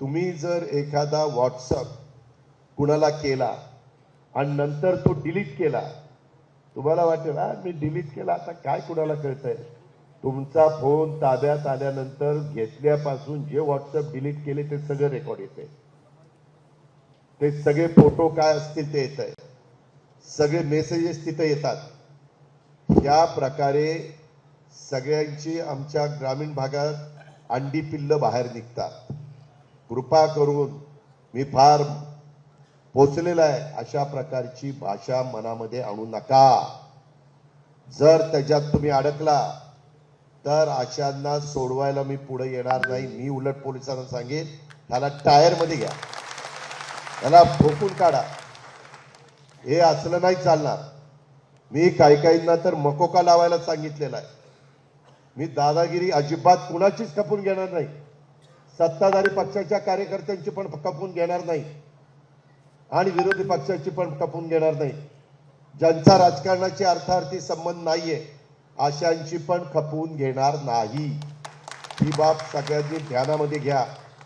तुम्ही जर एखादा व्हॉट्सअप कुणाला केला आणि नंतर तो डिलीट केला, तुम्हाला वाटेल मी डिलीट केला आता काय कुणाला कळतंय. तुमचा फोन ताब्यात आल्यानंतर घेतल्यापासून जे व्हॉट्सअप डिलीट केले ते सगळं रेकॉर्ड येते. ते सगळे फोटो काय असतील ते येत आहे, सगळे मेसेजेस तिथे येतात. या प्रकारे सगळ्यांची आमच्या ग्रामीण भागात अंडी पिल्ल बाहेर निघतात. कृपा करून मी फार पोचलेला आहे, अशा प्रकारची भाषा मनामध्ये आणू नका. जर त्याच्यात तुम्ही अडकला तर अशांना सोडवायला मी पुढे येणार नाही. मी उलट पोलिसांना सांगेन, त्याला टायर मध्ये घ्या, त्याला ठोकून काढा. हे असलं नाही चालणार. मी काहींना तर मकोका लावायला सांगितलेला आहे. मी दादागिरी अजिबात कुणाचीच खपून घेणार नाही. सत्ताधारी पक्षाच्या कार्यकर्त्यांची पण खपून घेणार नाही आणि विरोधी पक्षाची पण खपून घेणार नाही. ज्यांचा राजकारणाची अर्थार्थी संबंध नाहीये अशांची पण खपवून घेणार नाही. ही बाब सगळ्यांनी ध्यानामध्ये घ्या.